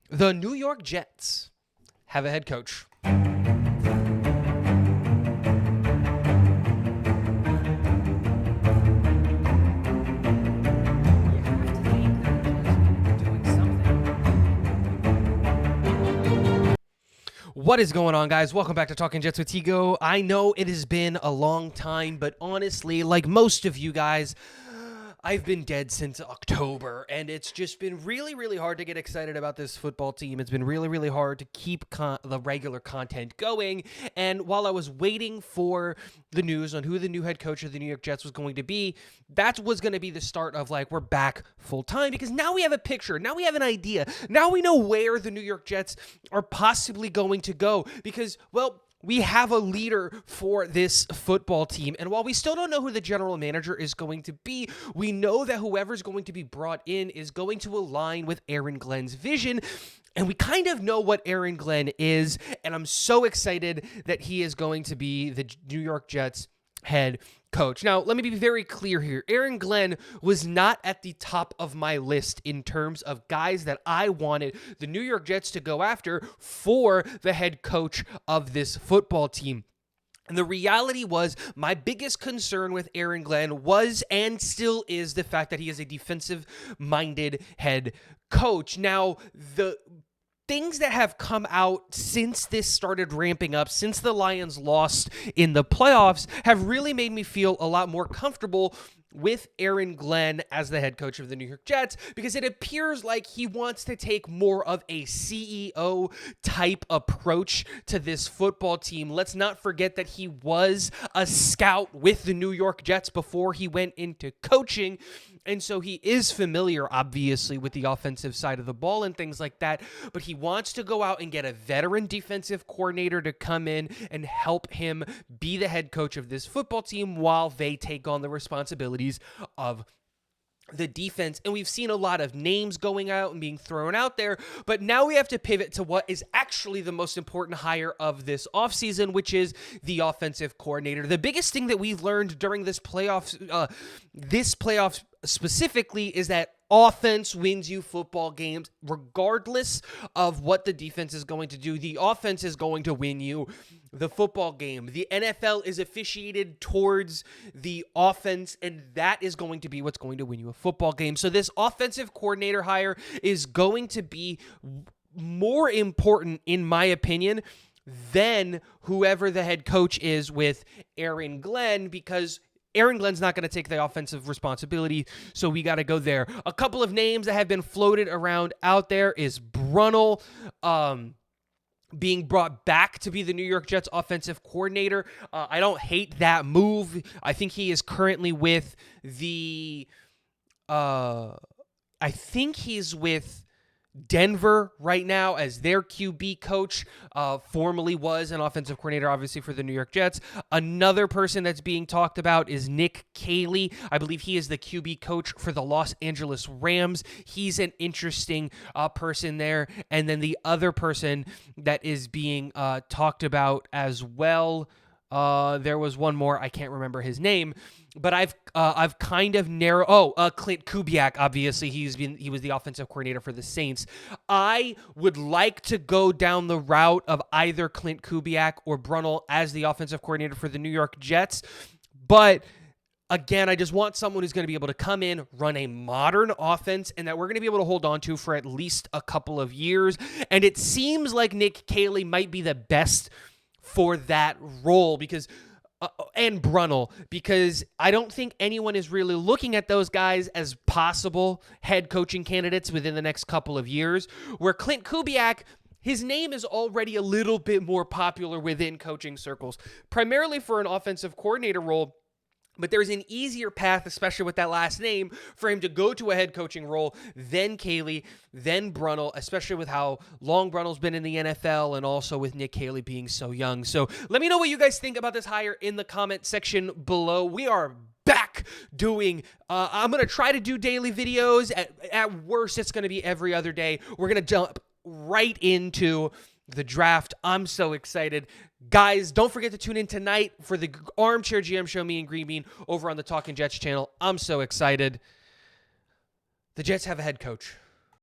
The New York Jets have a head coach. What is going on, guys? Welcome back to Talking Jets with Tigo. I know it has been a long time, but honestly, like most of you guys, I've been dead since October, and it's just been really, really hard to get excited about this football team. It's been really, really hard to keep the regular content going, and while I was waiting for the news on who the new head coach of the New York Jets was going to be, that was going to be the start of, like, we're back full-time, because now we have a picture, now we have an idea, now we know where the New York Jets are possibly going to go, because, well, we have a leader for this football team. And while we still don't know who the general manager is going to be, we know that whoever's going to be brought in is going to align with Aaron Glenn's vision. And we kind of know what Aaron Glenn is. And I'm so excited that he is going to be the New York Jets head coach. Now, let me be very clear here. Aaron Glenn was not at the top of my list in terms of guys that I wanted the New York Jets to go after for the head coach of this football team. And the reality was, my biggest concern with Aaron Glenn was and still is the fact that he is a defensive-minded head coach. Now, the things that have come out since this started ramping up, since the Lions lost in the playoffs, have really made me feel a lot more comfortable with Aaron Glenn as the head coach of the New York Jets, because it appears like he wants to take more of a CEO type approach to this football team. Let's not forget that he was a scout with the New York Jets before he went into coaching. And so he is familiar, obviously, with the offensive side of the ball and things like that. But he wants to go out and get a veteran defensive coordinator to come in and help him be the head coach of this football team while they take on the responsibilities of the defense. And we've seen a lot of names going out and being thrown out there, but now we have to pivot to what is actually the most important hire of this offseason, which is the offensive coordinator. The biggest thing that we've learned during this playoffs specifically is that offense wins you football games regardless of what the defense is going to do. The offense is going to win you the football game. The NFL is officiated towards the offense, and that is going to be what's going to win you a football game. So this offensive coordinator hire is going to be more important, in my opinion, than whoever the head coach is with Aaron Glenn, because Aaron Glenn's not going to take the offensive responsibility, so we got to go there. A couple of names that have been floated around out there is Brunell being brought back to be the New York Jets offensive coordinator. I don't hate that move. I think he is currently with the I think he's with Denver right now as their QB coach, formerly was an offensive coordinator, obviously, for the New York Jets. Another person that's being talked about is Nick Caley. I believe he is the QB coach for the Los Angeles Rams. He's an interesting person there. And then the other person that is being talked about as well, there was one more. I can't remember his name, but I've kind of narrowed. Clint Kubiak. Obviously, he was the offensive coordinator for the Saints. I would like to go down the route of either Clint Kubiak or Brunell as the offensive coordinator for the New York Jets, but again, I just want someone who's going to be able to come in, run a modern offense, and that we're going to be able to hold on to for at least a couple of years. And it seems like Nick Caley might be the best for that role, because and Brunell, because I don't think anyone is really looking at those guys as possible head coaching candidates within the next couple of years, where Clint Kubiak, his name is already a little bit more popular within coaching circles, primarily for an offensive coordinator role. But there's an easier path, especially with that last name, for him to go to a head coaching role than Caley, than Brunell, especially with how long Brunell's been in the NFL and also with Nick Caley being so young. So let me know what you guys think about this hire in the comment section below. We are back doing, I'm going to try to do daily videos. At worst, it's going to be every other day. We're going to jump right into the draft. I'm so excited. Guys, don't forget to tune in tonight for the Armchair GM Show, me and Green Bean, over on the Talking Jets channel. I'm so excited. The Jets have a head coach.